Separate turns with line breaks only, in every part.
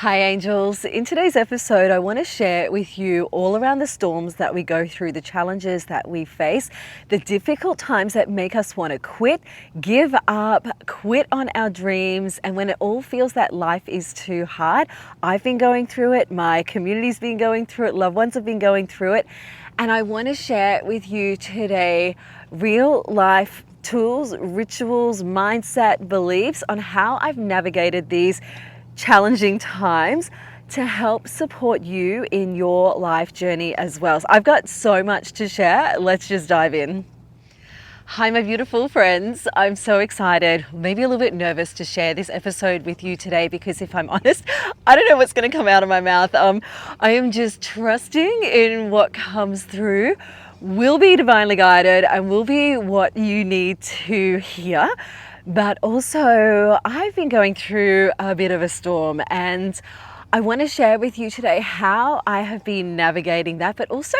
Hi angels. In today's episode, I want to share with you all around the storms that we go through, the challenges that we face, the difficult times that make us want to quit, give up, quit on our dreams, and when it all feels that life is too hard. I've been going through it, my community's been going through it, loved ones have been going through it, and I want to share with you today real life tools, rituals, mindset, beliefs on how I've navigated these challenging times to help support you in your life journey as well. So I've got so much to share. Let's just dive in. Hi, my beautiful friends. I'm so excited, maybe a little bit nervous to share this episode with you today because if I'm honest, I don't know what's going to come out of my mouth. I am just trusting in what comes through will be divinely guided and will be what you need to hear. But also, I've been going through a bit of a storm and I want to share with you today how I have been navigating that, but also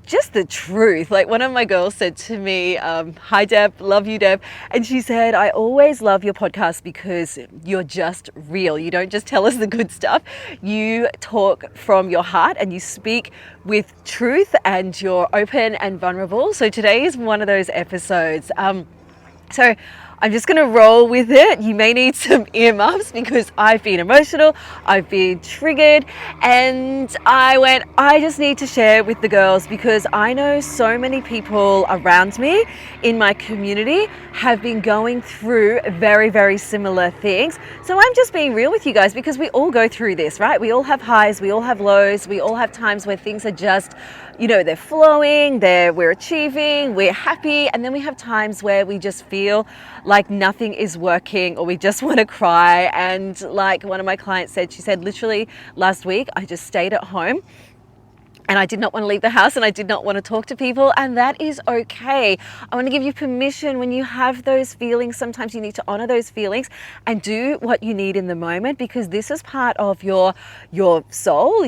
just the truth. Like one of my girls said to me, hi Deb, love you Deb. And she said, I always love your podcast because you're just real. You don't just tell us the good stuff. You talk from your heart and you speak with truth and you're open and vulnerable. So today is one of those episodes. So I'm just going to roll with it. You may need some earmuffs because I've been emotional, I've been triggered, and I just need to share with the girls because I know so many people around me in my community have been going through very, very similar things. So I'm just being real with you guys because we all go through this, right? We all have highs, we all have lows, we all have times where things are just, they're flowing, we're achieving, we're happy, and then we have times where we just feel like nothing is working or we just want to cry. And like one of my clients said, she said, literally last week, I just stayed at home and I did not want to leave the house and I did not want to talk to people, and that is okay. I want to give you permission when you have those feelings. Sometimes you need to honor those feelings and do what you need in the moment because this is part of your soul,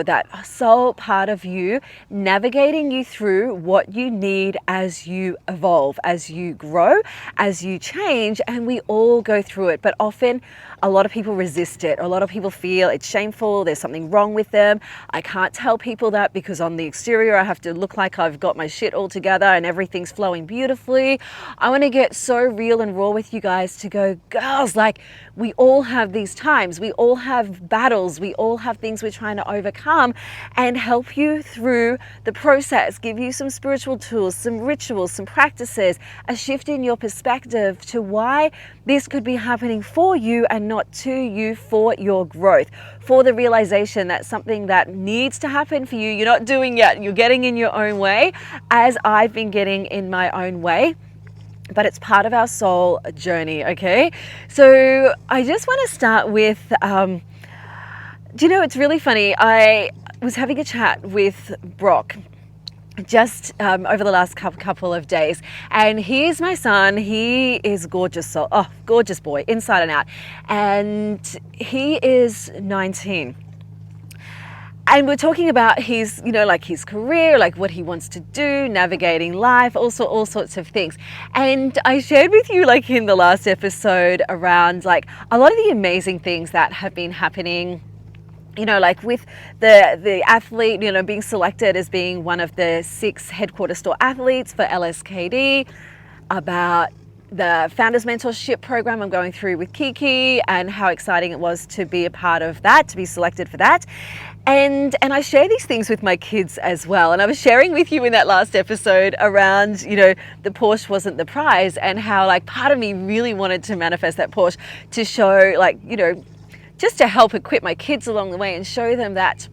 that soul part of you navigating you through what you need as you evolve, as you grow, as you change, and we all go through it. But often a lot of people resist it. A lot of people feel it's shameful, there's something wrong with them. I can't tell people that because on the exterior I have to look like I've got my shit all together and everything's flowing beautifully. I want to get so real and raw with you guys to go, girls, like we all have these times, we all have battles, we all have things we're trying to overcome, and help you through the process, give you some spiritual tools, some rituals, some practices, a shift in your perspective to why this could be happening for you and not to you, for your growth, for the realization that something that needs to happen for you, you're not doing yet, you're getting in your own way, as I've been getting in my own way. But it's part of our soul journey, okay? So I just want to start with, it's really funny. I was having a chat with Brock just over the last couple of days, and here's my son. He is gorgeous, gorgeous boy, inside and out, and he is 19. And we're talking about his, his career, like what he wants to do, navigating life, also all sorts of things. And I shared with you, like in the last episode, around like a lot of the amazing things that have been happening, like with the athlete, being selected as being one of the 6 headquarter store athletes for LSKD, about the Founders Mentorship program I'm going through with Kiki and how exciting it was to be a part of that, to be selected for that. And I share these things with my kids as well. And I was sharing with you in that last episode around, the Porsche wasn't the prize, and how like part of me really wanted to manifest that Porsche to show just to help equip my kids along the way and show them that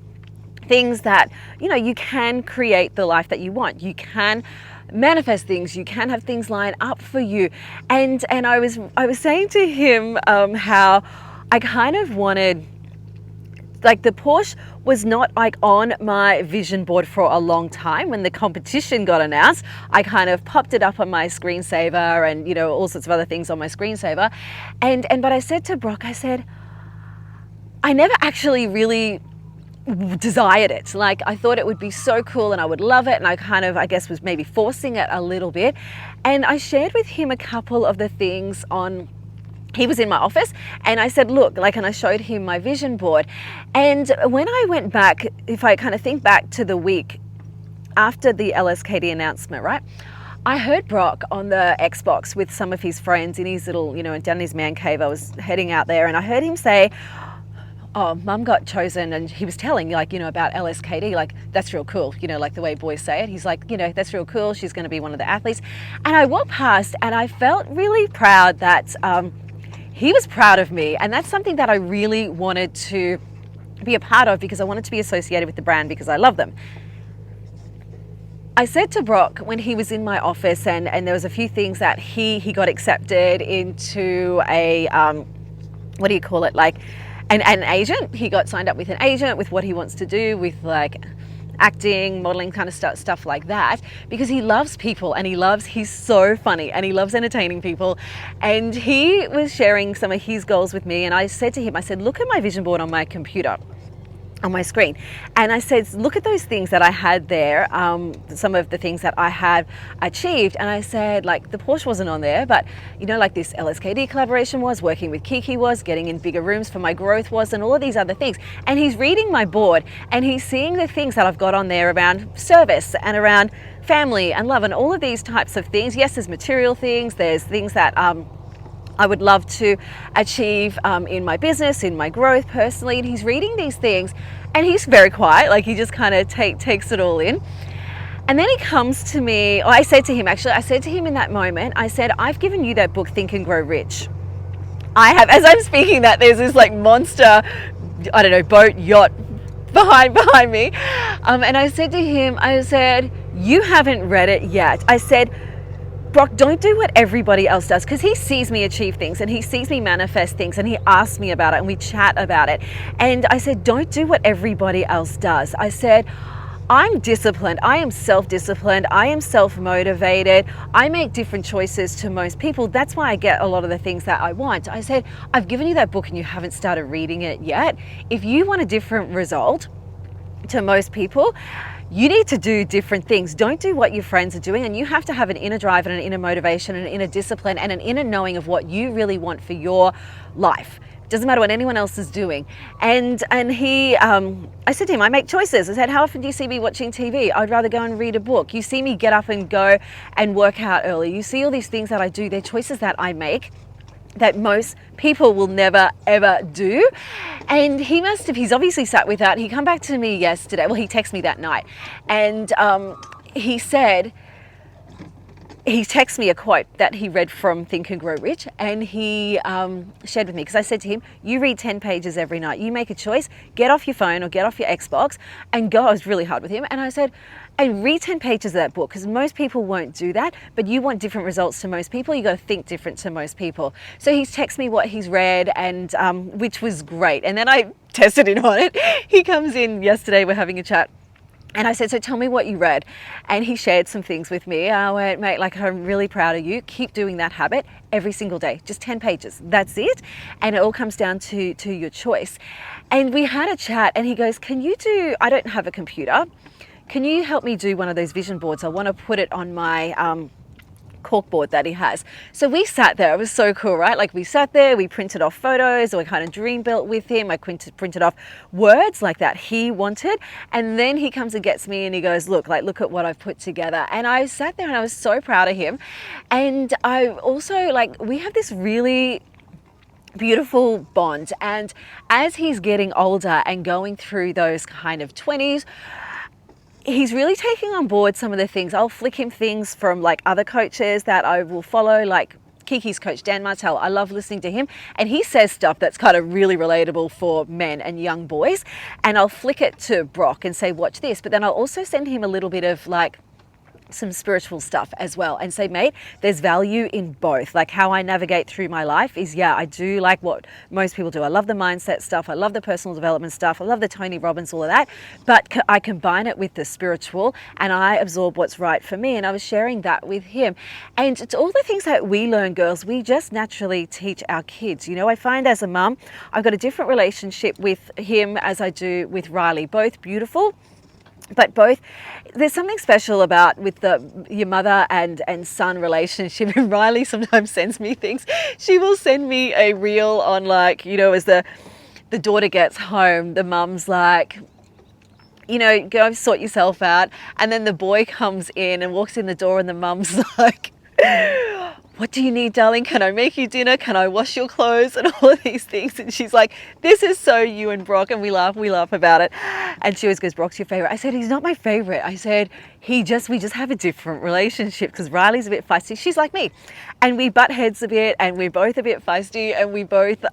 things that, you can create the life that you want. You can manifest things, you can have things line up for you. And I was saying to him how I kind of wanted, like the Porsche was not like on my vision board for a long time. When the competition got announced, I kind of popped it up on my screensaver and, all sorts of other things on my screensaver. But I said to Brock, I said, I never actually really desired it. Like I thought it would be so cool and I would love it, and I kind of, I guess, was maybe forcing it a little bit. And I shared with him a couple of the things on he was in my office, and I said, look, like, and I showed him my vision board. And when I went back, if I kind of think back to the week after the LSKD announcement, right, I heard Brock on the Xbox with some of his friends in his little, down in his man cave. I was heading out there, and I heard him say, oh, mum got chosen, and he was telling, about LSKD, like, that's real cool, like the way boys say it. He's like, that's real cool, she's going to be one of the athletes. And I walked past, and I felt really proud that he was proud of me, and that's something that I really wanted to be a part of, because I wanted to be associated with the brand because I love them. I said to Brock when he was in my office, and there was a few things that he got accepted into a, what do you call it, like an agent. He got signed up with an agent with what he wants to do with like acting, modeling, kind of stuff like that, because he loves people, and he's so funny, and he loves entertaining people. And he was sharing some of his goals with me, and I said to him, I said, look at my vision board on my computer, on my screen. And I said, look at those things that I had there, some of the things that I had achieved. And I said, like, the Porsche wasn't on there, but like this LSKD collaboration was, working with Kiki was, getting in bigger rooms for my growth was, and all of these other things. And he's reading my board, and he's seeing the things that I've got on there around service and around family and love and all of these types of things. Yes, there's material things, there's things that I would love to achieve in my business, in my growth personally. And he's reading these things, and he's very quiet, like he just kind of takes it all in. And then he comes to me, or I said to him in that moment, I said, I've given you that book, Think and Grow Rich. I have, as I'm speaking that, there's this like monster, I don't know, boat, yacht behind me. And I said to him, I said, you haven't read it yet. I said, Brock, don't do what everybody else does, because he sees me achieve things, and he sees me manifest things, and he asks me about it, and we chat about it. And I said, don't do what everybody else does. I said, I'm disciplined. I am self-disciplined. I am self-motivated. I make different choices to most people. That's why I get a lot of the things that I want. I said, I've given you that book and you haven't started reading it yet. If you want a different result to most people, you need to do different things. Don't do what your friends are doing, and you have to have an inner drive and an inner motivation and an inner discipline and an inner knowing of what you really want for your life. Doesn't matter what anyone else is doing. And he, I said to him, I make choices. I said, how often do you see me watching TV? I'd rather go and read a book. You see me get up and go and work out early. You see all these things that I do. They're choices that I make that most people will never ever do. And he's obviously sat with that. He come back to me yesterday. Well, he texted me that night, and he said, he texted me a quote that he read from Think and Grow Rich, and he shared with me, because I said to him, you read 10 pages every night. You make a choice, get off your phone or get off your Xbox and go. I was really hard with him, and I said, and read 10 pages of that book, because most people won't do that, but you want different results to most people. You got to think different to most people. So he's texted me what he's read, and which was great. And then I tested him on it. He comes in yesterday, we're having a chat. And I said, so tell me what you read. And he shared some things with me. I went, mate, like, I'm really proud of you. Keep doing that habit every single day. Just 10 pages. That's it. And it all comes down to your choice. And we had a chat, and he goes, I don't have a computer. Can you help me do one of those vision boards? I want to put it on my corkboard that he has. So we sat there. It was so cool, right? Like, we sat there, we printed off photos, or we kind of dream built with him. I printed off words like that he wanted. And then he comes and gets me, and he goes, look at what I've put together. And I sat there, and I was so proud of him. And I also, we have this really beautiful bond. And as he's getting older and going through those kind of 20s, he's really taking on board some of the things. I'll flick him things from other coaches that I will follow, like Kiki's coach, Dan Martell. I love listening to him, and he says stuff that's kind of really relatable for men and young boys. And I'll flick it to Brock and say, watch this. But then I'll also send him a little bit of some spiritual stuff as well, and say, mate, there's value in both. Like, how I navigate through my life is, I do like what most people do. I love the mindset stuff. I love the personal development stuff. I love the Tony Robbins, all of that. But I combine it with the spiritual, and I absorb what's right for me. And I was sharing that with him. And it's all the things that we learn, girls, we just naturally teach our kids. I find as a mum, I've got a different relationship with him as I do with Riley. Both beautiful, But both, there's something special about with your mother and son relationship. And Riley sometimes sends me things. She will send me a reel on, like, you know, as the daughter gets home, the mum's like, you know, go sort yourself out. And then the boy comes in and walks in the door, and the mum's like, what do you need, darling? Can I make you dinner? Can I wash your clothes? And all of these things. And she's like, this is so you and Brock. And we laugh about it. And she always goes, Brock's your favorite. I said, he's not my favorite. I said, we just have a different relationship, because Riley's a bit feisty. She's like me. And we butt heads a bit, and we're both a bit feisty, and we both,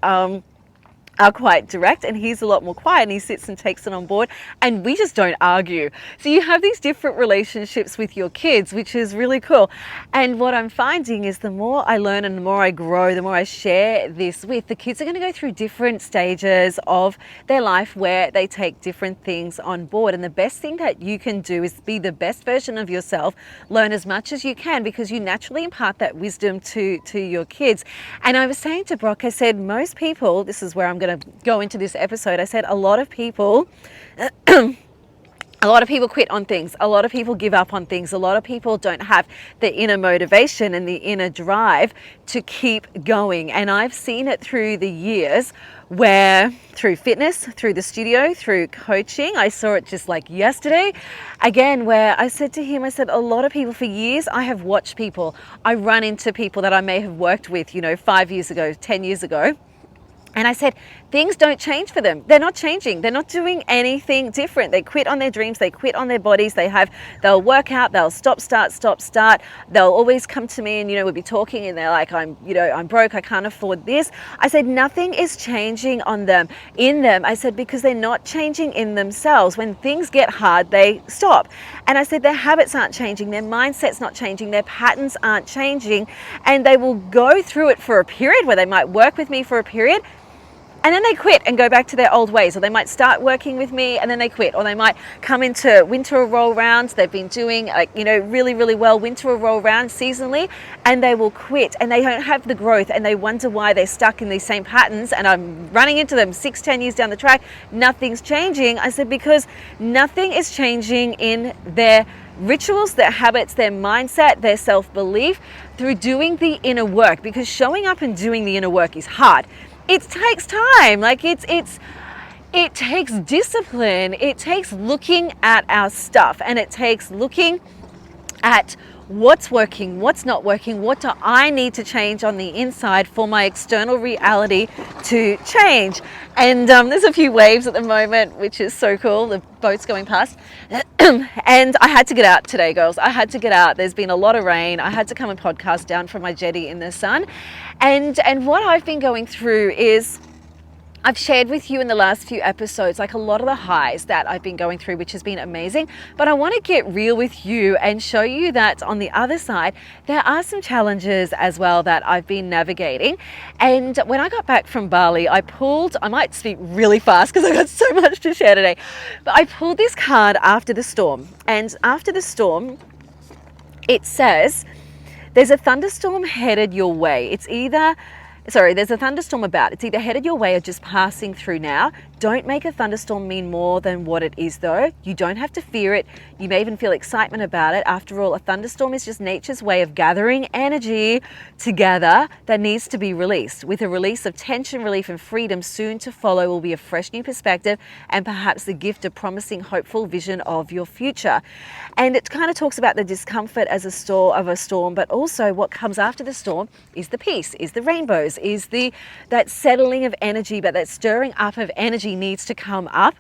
are quite direct, and he's a lot more quiet, and he sits and takes it on board, and we just don't argue. So you have these different relationships with your kids, which is really cool. And what I'm finding is the more I learn and the more I grow, the more I share this with, the kids are going to go through different stages of their life where they take different things on board. And the best thing that you can do is be the best version of yourself, learn as much as you can, because you naturally impart that wisdom to your kids. And I was saying to Brock, I said, most people, this is where I'm going to go into this episode, I said a lot of people quit on things, a lot of people give up on things, a lot of people don't have the inner motivation and the inner drive to keep going. And I've seen it through the years, where through fitness, through the studio, through coaching, I saw it just like yesterday again, where I said to him, I said, a lot of people, for years I have watched people, I run into people that I may have worked with, you know, 5 years ago, 10 years ago. And I said, things don't change for them. They're not changing. They're not doing anything different. They quit on their dreams. They quit on their bodies. They'll work out. They'll stop, start. They'll always come to me and, you know, we'll be talking and they're like, I'm broke. I can't afford this. I said, nothing is changing in them. I said, because they're not changing in themselves. When things get hard, they stop. And I said, their habits aren't changing. Their mindset's not changing. Their patterns aren't changing. And they will go through it for a period where they might work with me for a period, and then they quit and go back to their old ways. Or they might start working with me and then they quit. Or they might come into winter roll rounds. They've been doing, like, you know, really, really well winter roll rounds seasonally, and they will quit and they don't have the growth, and they wonder why they're stuck in these same patterns. And I'm running into them 6-10 years down the track. Nothing's changing. I said, because nothing is changing in their rituals, their habits, their mindset, their self-belief through doing the inner work. Because showing up and doing the inner work is hard. It takes time. Like it takes discipline. It takes looking at our stuff, and it takes looking at what's working, what's not working, what do I need to change on the inside for my external reality to change. And there's a few waves at the moment, which is so cool. The boat's going past. And I had to get out today, girls. I had to get out. There's been a lot of rain. I had to come and podcast down from my jetty in the sun. And what I've been going through is, I've shared with you in the last few episodes, like, a lot of the highs that I've been going through, which has been amazing. But I want to get real with you and show you that on the other side, there are some challenges as well that I've been navigating. And when I got back from Bali, I might speak really fast because I've got so much to share today, but I pulled this card after the storm. And after the storm, it says, there's a thunderstorm headed your way. There's a thunderstorm about. It's either headed your way or just passing through now. Don't make a thunderstorm mean more than what it is, though. You don't have to fear it. You may even feel excitement about it. After all, a thunderstorm is just nature's way of gathering energy together that needs to be released. With a release of tension, relief, and freedom soon to follow will be a fresh new perspective and perhaps the gift of promising, hopeful vision of your future. And it kind of talks about the discomfort as a storm, but also what comes after the storm is the peace, is the rainbows, is that settling of energy, but that stirring up of energy needs to come up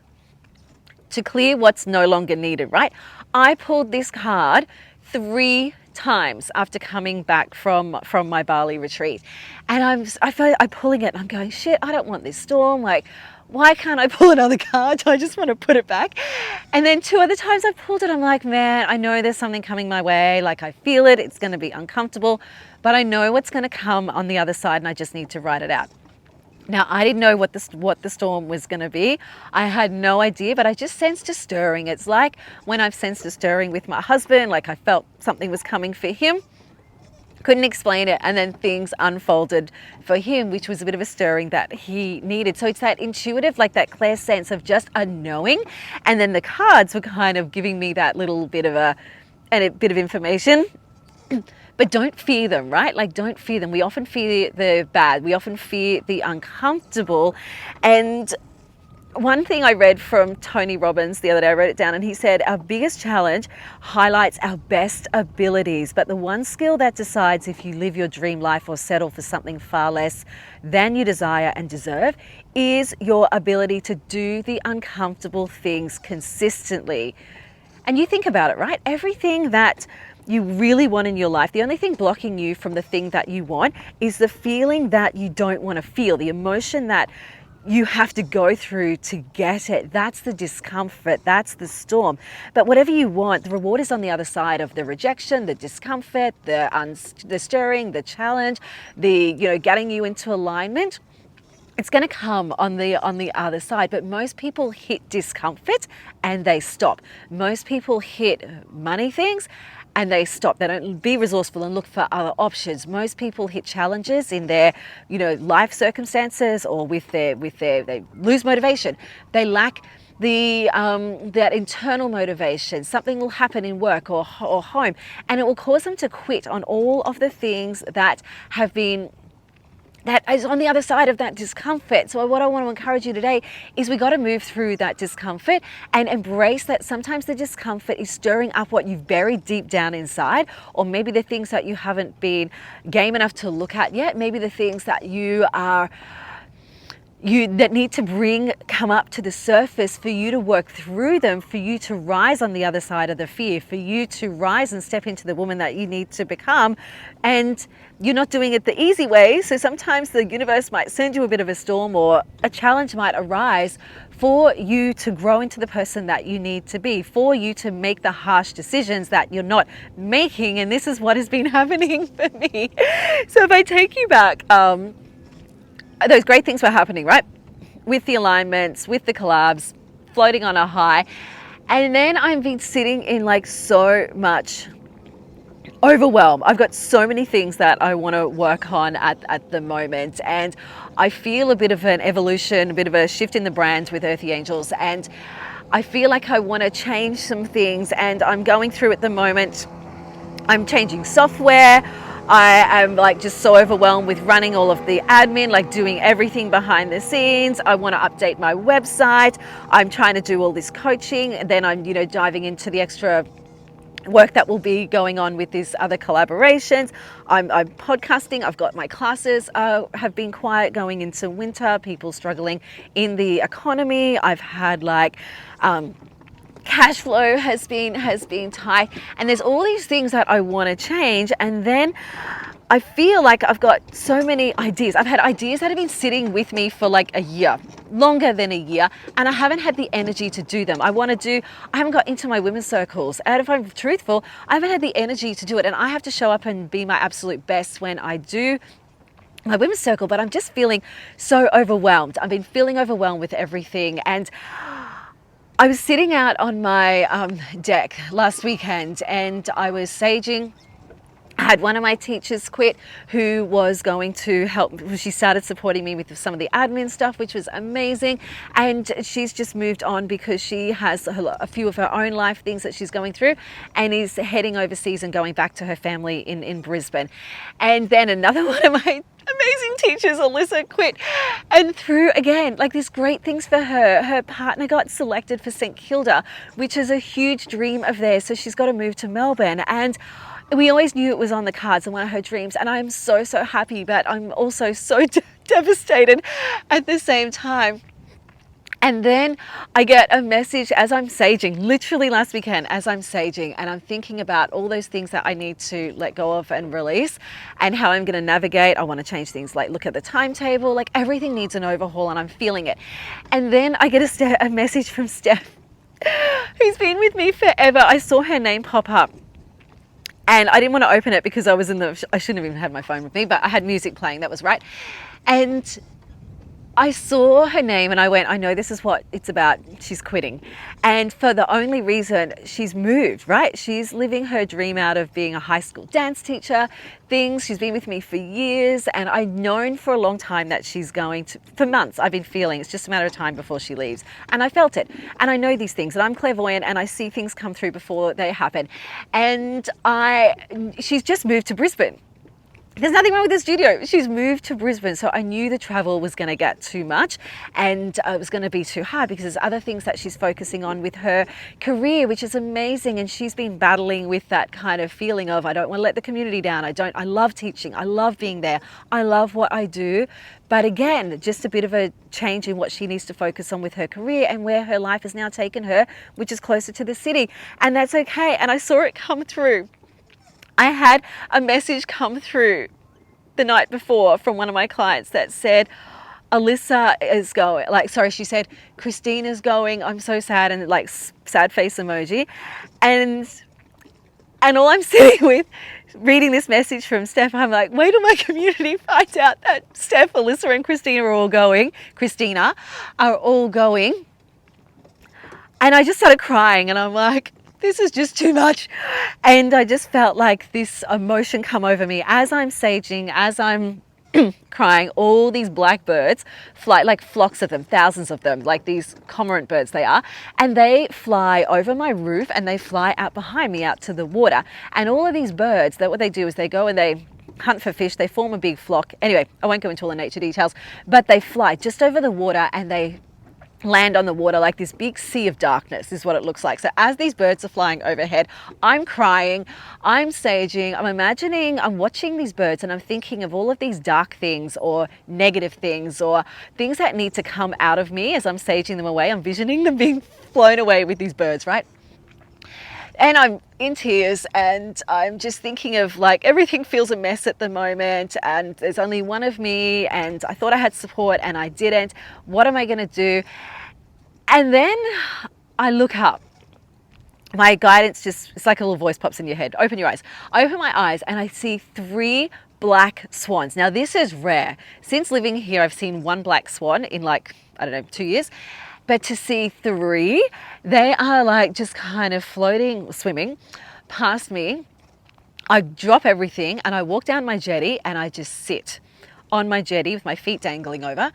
to clear what's no longer needed, right? I pulled this card 3 times after coming back from my Bali retreat, and I'm pulling it and I'm going, shit, I don't want this storm. Like, why can't I pull another card? I just want to put it back. And then 2 other times I pulled it, I'm like, man, I know there's something coming my way. Like, I feel it. It's going to be uncomfortable, but I know what's going to come on the other side, and I just need to write it out. Now, I didn't know what the storm was going to be. I had no idea, but I just sensed a stirring. It's like when I've sensed a stirring with my husband, like I felt something was coming for him. couldn't explain it, and then things unfolded for him, which was a bit of a stirring that he needed. So it's that intuitive, like that clear sense of just a knowing, and then the cards were kind of giving me that little bit of a bit of information. But don't fear them, right? Like, don't fear them. We often fear the bad. We often fear the uncomfortable. And one thing I read from Tony Robbins the other day, I wrote it down, and he said, our biggest challenge highlights our best abilities, but the one skill that decides if you live your dream life or settle for something far less than you desire and deserve is your ability to do the uncomfortable things consistently. And you think about it, right? Everything that you really want in your life, the only thing blocking you from the thing that you want is the feeling that you don't want to feel, the emotion that you have to go through to get it. That's the discomfort, that's the storm. But whatever you want, the reward is on the other side of the rejection, the discomfort, the stirring, the challenge, the getting you into alignment. It's going to come on the other side. But most people hit discomfort and they stop. Most people hit money things and they stop. They don't be resourceful and look for other options. Most people hit challenges in their, life circumstances, or they lose motivation. They lack that internal motivation. Something will happen in work or home, and it will cause them to quit on all of the things that is on the other side of that discomfort. So what I want to encourage you today is we got to move through that discomfort and embrace that sometimes the discomfort is stirring up what you've buried deep down inside, or maybe the things that you haven't been game enough to look at yet, maybe the things that that need to come up to the surface for you to work through them, for you to rise on the other side of the fear, for you to rise and step into the woman that you need to become. And you're not doing it the easy way. So sometimes the universe might send you a bit of a storm, or a challenge might arise for you to grow into the person that you need to be, for you to make the harsh decisions that you're not making. And this is what has been happening for me. So if I take you back, those great things were happening, right? With the alignments, with the collabs, floating on a high. And then I've been sitting in so much overwhelm. I've got so many things that I want to work on at the moment. And I feel a bit of an evolution, a bit of a shift in the brand with Earthy Angels. And I feel like I want to change some things. And I'm going through at the moment, I'm changing software. I am just so overwhelmed with running all of the admin, doing everything behind the scenes. I want to update my website. I'm trying to do all this coaching, and then I'm, diving into the extra work that will be going on with these other collaborations. I'm podcasting. I've got my classes have been quiet going into winter, people struggling in the economy. I've had cash flow has been tight, and there's all these things that I want to change. And then I feel like I've got so many ideas. I've had ideas that have been sitting with me for a year, longer than a year, and I haven't had the energy to do them. I haven't got into my women's circles, and if I'm truthful, I haven't had the energy to do it. And I have to show up and be my absolute best when I do my women's circle, but I'm just feeling so overwhelmed. I've been feeling overwhelmed with everything. And I was sitting out on my deck last weekend, and I was saging. I had one of my teachers quit who was going to help. She started supporting me with some of the admin stuff, which was amazing. And she's just moved on because she has a few of her own life things that she's going through, and is heading overseas and going back to her family in Brisbane. And then another one of my amazing teachers, Alyssa, quit, and through again these great things for her. Her partner got selected for St Kilda, which is a huge dream of theirs. So she's got to move to Melbourne, and we always knew it was on the cards and one of her dreams. And I'm so happy, but I'm also so devastated at the same time. And then I get a message as I'm saging, literally last weekend as I'm saging, and I'm thinking about all those things that I need to let go of and release, and how I'm going to navigate. I want to change things, look at the timetable, everything needs an overhaul, and I'm feeling it. And then I get a message from Steph, who's been with me forever. I saw her name pop up, and I didn't want to open it because I shouldn't have even had my phone with me, but I had music playing, that was right. And I saw her name and I went, I know this is what it's about. She's quitting. And for the only reason she's moved, right? She's living her dream out of being a high school dance teacher, things. She's been with me for years. And I've known for a long time that she's going to, for months, I've been feeling it's just a matter of time before she leaves. And I felt it. And I know these things and I'm clairvoyant and I see things come through before they happen. And she's just moved to Brisbane. There's nothing wrong with the studio. She's moved to Brisbane. So I knew the travel was going to get too much and it was going to be too hard because there's other things that she's focusing on with her career, which is amazing. And she's been battling with that kind of feeling of, I don't want to let the community down. I love teaching. I love being there. I love what I do. But again, just a bit of a change in what she needs to focus on with her career and where her life has now taken her, which is closer to the city. And that's okay. And I saw it come through. I had a message come through the night before from one of my clients that said, Alyssa is going, she said, Christina's going, I'm so sad, and like sad face emoji. And all I'm sitting with, reading this message from Steph, I'm like, wait till my community finds out that Steph, Alyssa and Christina are all going. And I just started crying and I'm like, this is just too much. And I just felt like this emotion come over me as I'm saging, as I'm crying. All these blackbirds fly, like flocks of them, thousands of them, like these cormorant birds they are. And they fly over my roof and they fly out behind me out to the water. And all of these birds, what they do is they go and they hunt for fish. They form a big flock. Anyway, I won't go into all the nature details, but they fly just over the water and they land on the water like this big sea of darkness is what it looks like. So as these birds are flying overhead, I'm crying, I'm saging, I'm imagining, I'm watching these birds and I'm thinking of all of these dark things or negative things or things that need to come out of me as I'm saging them away. I'm visioning them being flown away with these birds, right? And I'm in tears and I'm just thinking of like everything feels a mess at the moment and there's only one of me and I thought I had support and I didn't. What am I going to do? And then I look up. My guidance it's like a little voice pops in your head. Open your eyes. I open my eyes and I see 3 black swans. Now this is rare. Since living here, I've seen 1 black swan in 2 years. But to see 3, they are like just kind of floating, swimming past me. I drop everything and I walk down my jetty and I just sit on my jetty with my feet dangling over.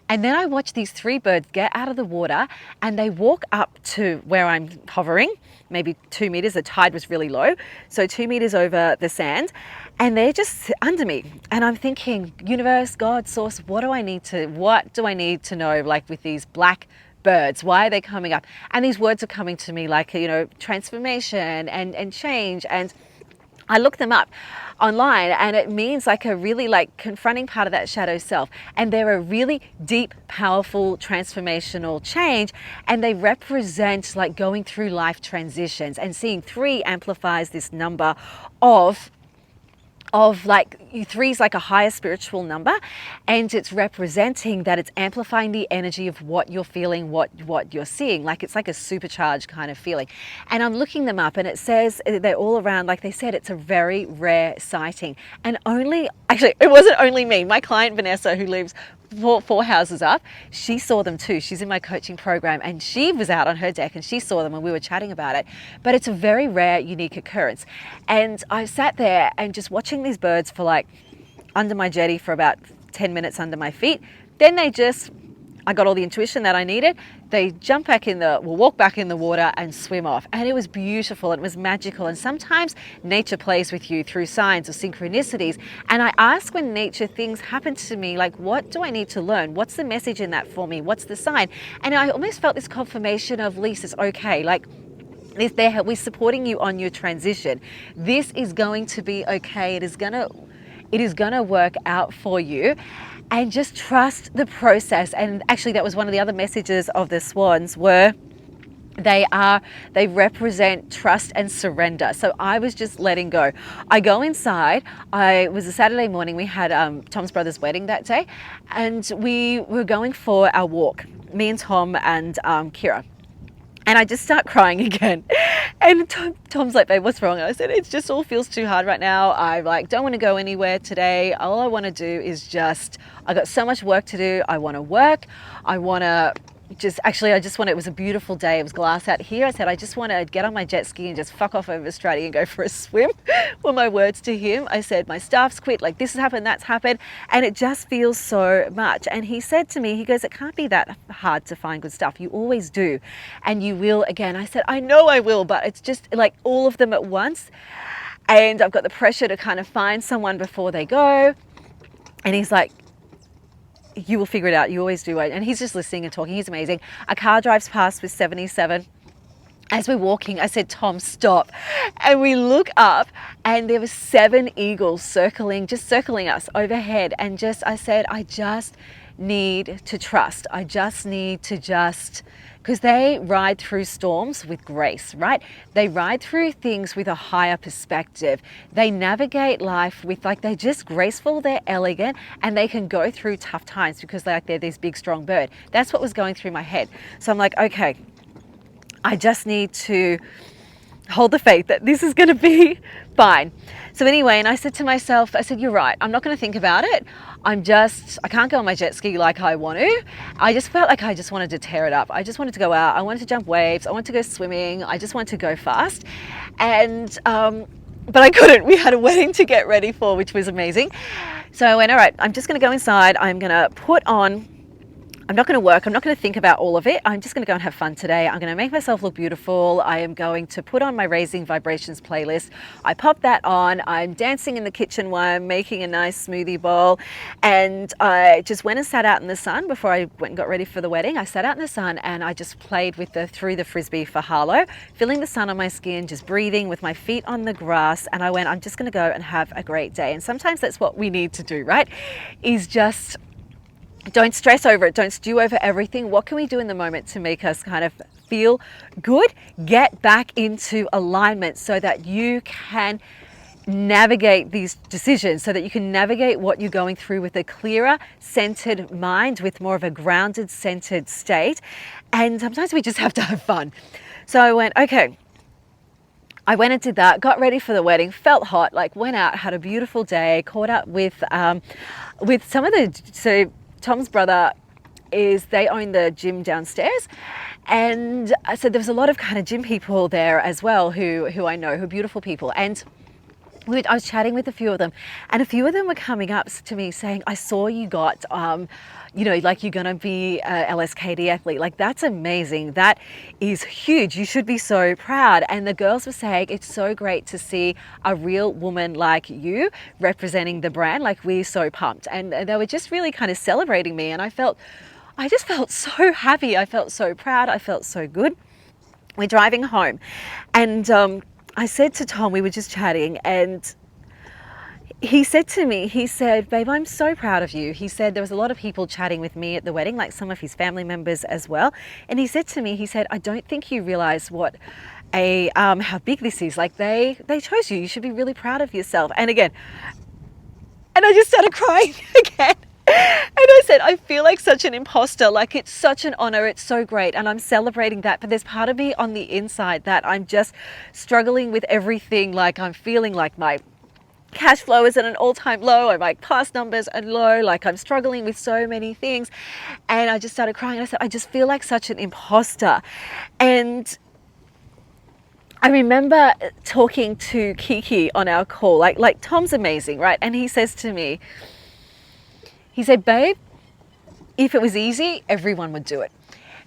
And then I watch these 3 birds get out of the water and they walk up to where I'm hovering, maybe 2 meters. The tide was really low. So 2 meters over the sand and they're just under me. And I'm thinking, universe, God, source, what do I need to know, like with these black birds? Why are they coming up? And these words are coming to me like, transformation and change. And I look them up online and it means like a really like confronting part of that shadow self. And they're a really deep, powerful, transformational change. And they represent like going through life transitions, and seeing 3 amplifies this number of like 3 is like a higher spiritual number, and it's representing that it's amplifying the energy of what you're feeling, what you're seeing. Like it's like a supercharged kind of feeling. And I'm looking them up and it says they're all around. Like they said, it's a very rare sighting. And it wasn't only me. My client Vanessa, who lives 4 houses up, she saw them too. She's in my coaching program and she was out on her deck and she saw them and we were chatting about it. But it's a very rare, unique occurrence. And I sat there and just watching these birds for like under my jetty for about 10 minutes under my feet. Then I got all the intuition that I needed. They walk back in the water and swim off. And it was beautiful. It was magical. And sometimes nature plays with you through signs or synchronicities. And I ask when nature things happen to me, like, what do I need to learn? What's the message in that for me? What's the sign? And I almost felt this confirmation of, Lisa's okay. Like, we're supporting you on your transition. This is going to be okay. It is gonna work out for you. And just trust the process. And actually that was one of the other messages of the swans were they represent trust and surrender. So I was just letting go. I go inside. It was a Saturday morning. We had Tom's brother's wedding that day and we were going for our walk, me and Tom and Kira. And I just start crying again. And Tom's like, babe, what's wrong? And I said, it just all feels too hard right now. I like don't want to go anywhere today. All I want to do is I got so much work to do. I want to work. I want to it was a beautiful day. It was glass out here. I said, I just want to get on my jet ski and just fuck off over Australia and go for a swim. Were my words to him. I said, my staff's quit, like this has happened, that's happened. And it just feels so much. And he said to me, he goes, it can't be that hard to find good stuff. You always do. And you will again. I said, I know I will, but it's just like all of them at once. And I've got the pressure to kind of find someone before they go. And he's like, you will figure it out. You always do. And he's just listening and talking. He's amazing. A car drives past with 77. As we're walking, I said, Tom, stop. And we look up and there were 7 eagles circling us overhead. And I said, I just need to trust. I just need to because they ride through storms with grace, right? They ride through things with a higher perspective. They navigate life with they're just graceful, they're elegant, and they can go through tough times because they're this big, strong bird. That's what was going through my head. So I'm like, okay, I just need to hold the faith that this is going to be fine. So anyway, and I said to myself, I said, you're right. I'm not going to think about it. I can't go on my jet ski like I want to. I just felt like I just wanted to tear it up. I just wanted to go out. I wanted to jump waves. I wanted to go swimming. I just wanted to go fast. And, but I couldn't. We had a wedding to get ready for, which was amazing. So I went, all right, I'm just going to go inside. I'm going to I'm not going to work. I'm not going to think about all of it. I'm just going to go and have fun today. I'm going to make myself look beautiful. I am going to put on my Raising Vibrations playlist. I pop that on. I'm dancing in the kitchen while I'm making a nice smoothie bowl. And I just went and sat out in the sun before I went and got ready for the wedding. I sat out in the sun and I just played through the frisbee for Harlow, feeling the sun on my skin, just breathing with my feet on the grass. And I went, I'm just going to go and have a great day. And sometimes that's what we need to do, right? Is just don't stress over it. Don't stew over everything. What can we do in the moment to make us kind of feel good? Get back into alignment so that you can navigate these decisions, so that you can navigate what you're going through with a clearer, centered mind, with more of a grounded, centered state. And sometimes we just have to have fun. So I went, okay. I went and did that, got ready for the wedding, felt hot, went out, had a beautiful day, caught up with some of Tom's brother they own the gym downstairs, and so there was a lot of kind of gym people there as well who I know, who are beautiful people. And I was chatting with a few of them, and a few of them were coming up to me saying, I saw you got, you're going to be a LSKD athlete. That's amazing. That is huge. You should be so proud. And the girls were saying, it's so great to see a real woman like you representing the brand. We're so pumped. And they were just really kind of celebrating me. And I just felt so happy. I felt so proud. I felt so good. We're driving home, and I said to Tom, we were just chatting, and he said to me, he said, babe, I'm so proud of you. He said there was a lot of people chatting with me at the wedding, some of his family members as well. And he said to me, he said, I don't think you realize how big this is. They chose you. You should be really proud of yourself. And I just started crying again. And I said, I feel like such an imposter. It's such an honor. It's so great. And I'm celebrating that. But there's part of me on the inside that I'm just struggling with everything. I'm feeling like my cash flow is at an all-time low. My past numbers are low. I'm struggling with so many things. And I just started crying. And I said, I just feel like such an imposter. And I remember talking to Kiki on our call. Tom's amazing, right? And he says to me, he said, babe, if it was easy, everyone would do it.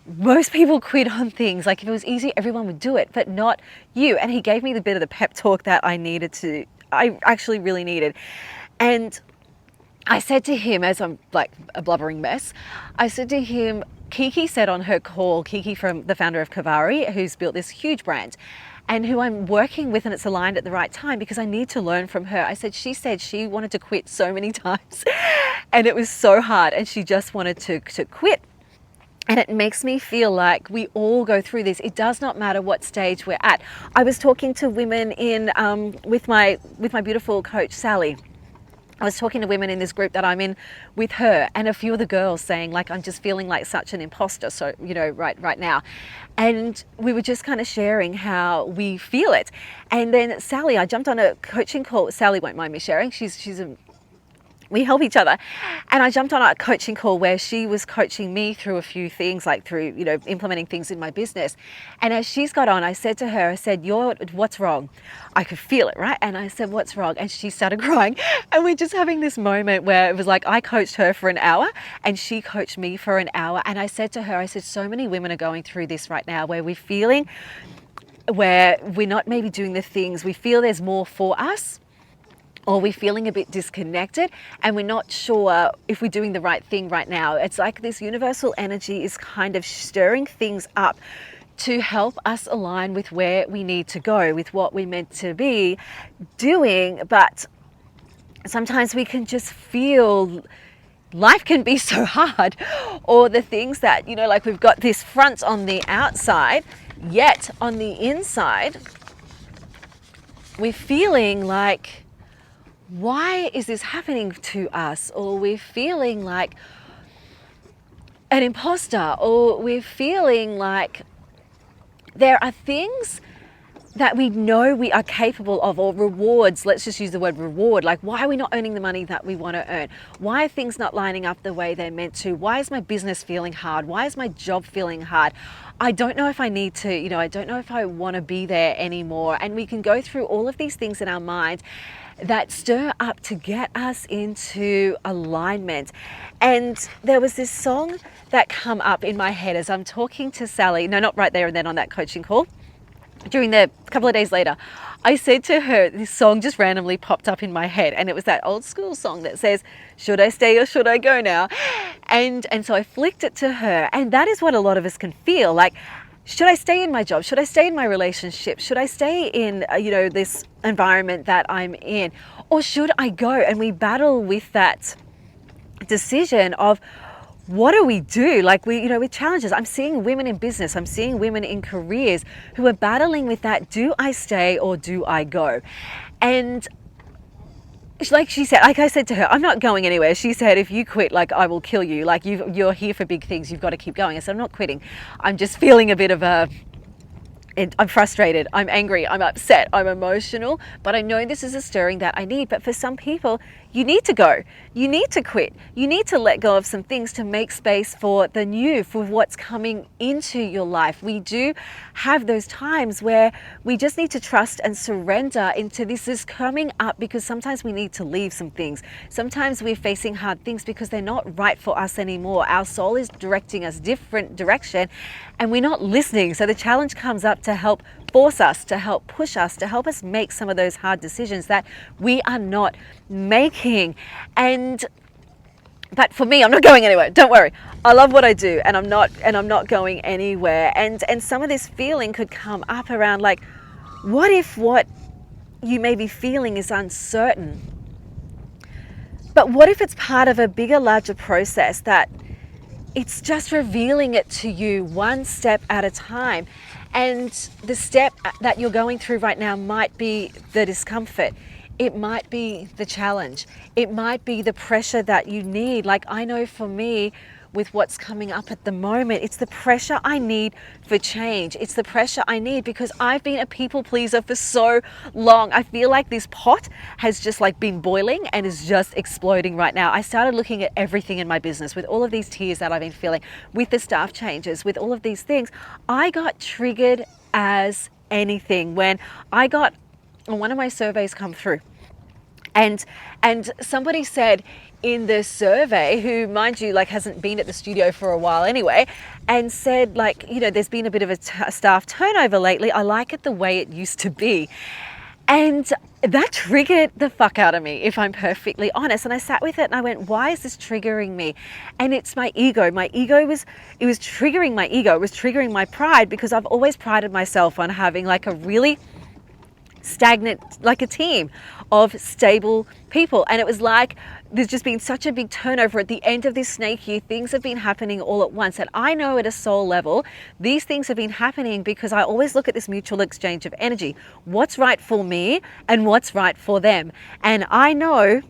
Most people quit on things. If it was easy, everyone would do it, but not you. And he gave me the bit of the pep talk that I actually really needed. And I said to him, as I'm a blubbering mess, I said to him, Kiki said on her call, Kiki from the founder of Kavari, who's built this huge brand, and who I'm working with, and it's aligned at the right time because I need to learn from her. She said she wanted to quit so many times and it was so hard, and she just wanted to quit. And it makes me feel like we all go through this. It does not matter what stage we're at. I was talking to women with my beautiful coach, Sally, I was talking to women in this group that I'm in with her, and a few of the girls saying like, I'm just feeling like such an imposter. So, right now. And we were just kind of sharing how we feel it. And then Sally, I jumped on a coaching call. Sally won't mind me sharing. We help each other. And I jumped on a coaching call where she was coaching me through a few things, like through, implementing things in my business. And as she's got on, I said to her, what's wrong? I could feel it, right? And I said, what's wrong? And she started crying. And we're just having this moment where it was like, I coached her for an hour and she coached me for an hour. And I said to her, so many women are going through this right now where we're not maybe doing the things, we feel there's more for us, or we're feeling a bit disconnected and we're not sure if we're doing the right thing right now. It's like this universal energy is kind of stirring things up to help us align with where we need to go, with what we're meant to be doing. But sometimes we can just feel life can be so hard, or the things that, like we've got this front on the outside, yet on the inside, we're feeling like, why is this happening to us? Or we're feeling like an imposter, or we're feeling like there are things that we know we are capable of, or rewards. Let's just use the word reward. Like, why are we not earning the money that we want to earn? Why are things not lining up the way they're meant to? Why is my business feeling hard? Why is my job feeling hard? I don't know if I need to, I don't know if I want to be there anymore. And we can go through all of these things in our mind that stir up to get us into alignment. And there was this song that come up in my head as I'm talking to Sally, no, not right there and then on that coaching call, during the couple of days later, I said to her, this song just randomly popped up in my head, and it was that old school song that says, should I stay or should I go now? And so I flicked it to her, and that is what a lot of us can feel like. Should I stay in my job? Should I stay in my relationship? Should I stay in, this environment that I'm in? Or should I go? And we battle with that decision of, what do we do? Like with challenges. I'm seeing women in business, I'm seeing women in careers who are battling with that. Do I stay or do I go? And like I said to her, I'm not going anywhere. She said, if you quit, like I will kill you. Like you're here for big things. You've got to keep going. I said, I'm not quitting. I'm just feeling a bit of I'm frustrated, I'm angry, I'm upset, I'm emotional, but I know this is a stirring that I need. But for some people, you need to go, you need to quit, you need to let go of some things to make space for the new, for what's coming into your life. We do have those times where we just need to trust and surrender into this is coming up, because sometimes we need to leave some things. Sometimes we're facing hard things because they're not right for us anymore. Our soul is directing us different direction and we're not listening. So the challenge comes up to help force us, to help push us, to help us make some of those hard decisions that we are not making. But for me, I'm not going anywhere. Don't worry. I love what I do, and I'm not going anywhere. And some of this feeling could come up around like, what if what you may be feeling is uncertain? But what if it's part of a bigger, larger process that it's just revealing it to you one step at a time? And the step that you're going through right now might be the discomfort. It might be the challenge. It might be the pressure that you need. Like I know for me, with what's coming up at the moment, it's the pressure I need for change. It's the pressure I need because I've been a people pleaser for so long. I feel like this pot has just like been boiling and is just exploding right now. I started looking at everything in my business with all of these tears that I've been feeling, with the staff changes, with all of these things. I got triggered as anything when I got one of my surveys come through. And somebody said in the survey, who, mind you, like hasn't been at the studio for a while anyway, and said like, there's been a bit of a staff turnover lately. I like it the way it used to be. And that triggered the fuck out of me, if I'm perfectly honest. And I sat with it and I went, why is this triggering me? And it's my ego. It was triggering my ego. It was triggering my pride, because I've always prided myself on having like a really stagnant, like a team of stable people. And it was like there's just been such a big turnover at the end of this snake year. Things have been happening all at once, and I know at a soul level these things have been happening because I always look at this mutual exchange of energy, what's right for me and what's right for them. And I know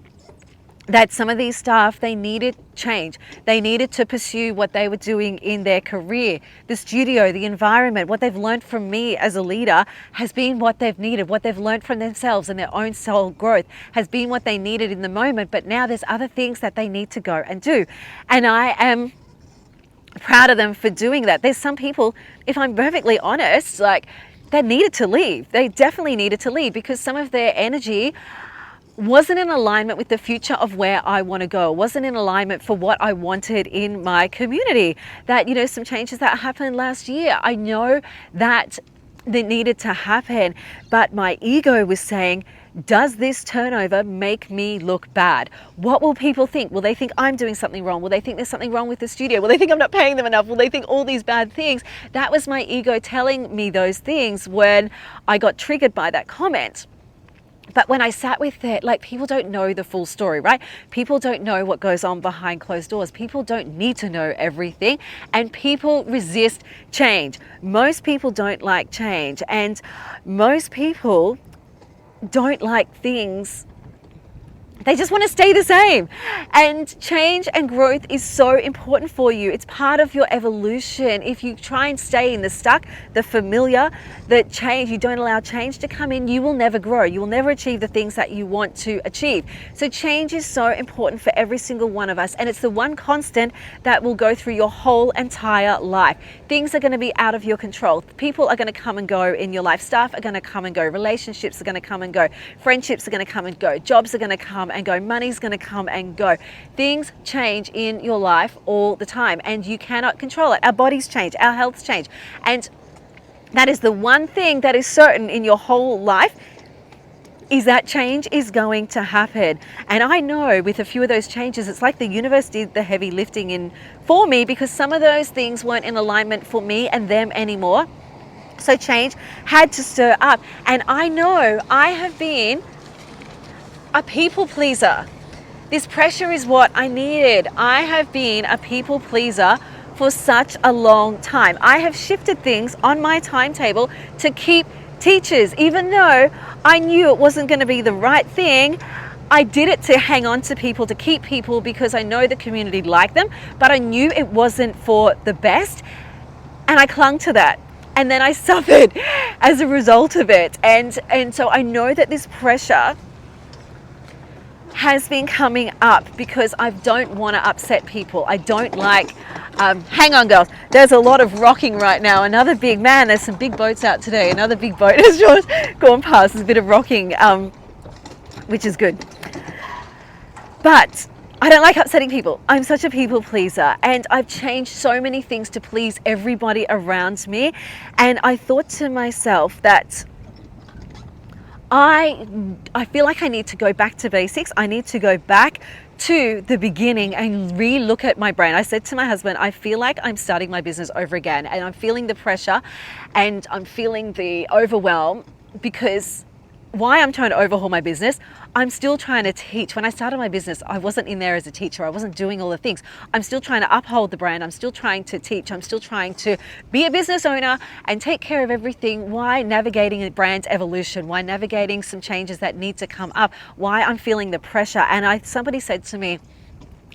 that some of these staff, they needed change. They needed to pursue what they were doing in their career. The studio, the environment, what they've learned from me as a leader has been what they've needed. What they've learned from themselves and their own soul growth has been what they needed in the moment. But now there's other things that they need to go and do. And I am proud of them for doing that. There's some people, if I'm perfectly honest, like, they needed to leave. They definitely needed to leave because some of their energy wasn't in alignment with the future of where I want to go, wasn't in alignment for what I wanted in my community. That, you know, some changes that happened last year, I know that they needed to happen, but my ego was saying, does this turnover make me look bad? What will people think? Will they think I'm doing something wrong? Will they think there's something wrong with the studio? Will they think I'm not paying them enough? Will they think all these bad things? That was my ego telling me those things when I got triggered by that comment. But when I sat with it, like, people don't know the full story, right? People don't know what goes on behind closed doors. People don't need to know everything, and people resist change. Most people don't like change, and most people don't like things. They just want to stay the same. And change and growth is so important for you. It's part of your evolution. If you try and stay in the stuck, the familiar, the change, you don't allow change to come in, you will never grow. You will never achieve the things that you want to achieve. So change is so important for every single one of us. And it's the one constant that will go through your whole entire life. Things are going to be out of your control. People are going to come and go in your life. Staff are going to come and go. Relationships are going to come and go. Friendships are going to come and go. Jobs are going to come and go. Money's going to come and go. Things change in your life all the time, and you cannot control it. Our bodies change, our healths change, and that is the one thing that is certain in your whole life, is that change is going to happen. And I know with a few of those changes, it's like the universe did the heavy lifting in for me, because some of those things weren't in alignment for me and them anymore. So change had to stir up. And I know I have been a people pleaser. This pressure is what I needed. I have been a people pleaser for such a long time. I have shifted things on my timetable to keep teachers, even though I knew it wasn't going to be the right thing. I did it to hang on to people, to keep people, because I know the community liked them, but I knew it wasn't for the best, and I clung to that. And then I suffered as a result of it. And so I know that this pressure has been coming up because I don't want to upset people. I don't like, hang on girls, there's a lot of rocking right now. Another big, man, there's some big boats out today. Another big boat has just gone past. There's a bit of rocking, which is good. But I don't like upsetting people. I'm such a people pleaser, and I've changed so many things to please everybody around me. And I thought to myself that I feel like I need to go back to basics. I need to go back to the beginning and re-look at my brain. I said to my husband, I feel like I'm starting my business over again, and I'm feeling the pressure and I'm feeling the overwhelm, because why I'm trying to overhaul my business, I'm still trying to teach. When I started my business, I wasn't in there as a teacher. I wasn't doing all the things. I'm still trying to uphold the brand. I'm still trying to teach. I'm still trying to be a business owner and take care of everything. Why navigating a brand's evolution? Why navigating some changes that need to come up? Why I'm feeling the pressure? And somebody said to me,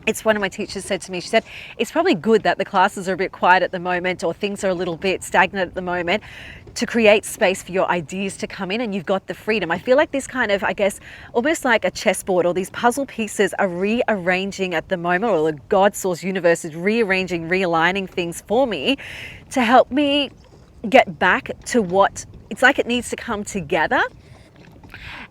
it's one of my teachers said to me, she said, it's probably good that the classes are a bit quiet at the moment, or things are a little bit stagnant at the moment, to create space for your ideas to come in, and you've got the freedom. I feel like this kind of, I guess, almost like a chessboard, or these puzzle pieces are rearranging at the moment, or the God source universe is rearranging, realigning things for me to help me get back to what it's like. It needs to come together.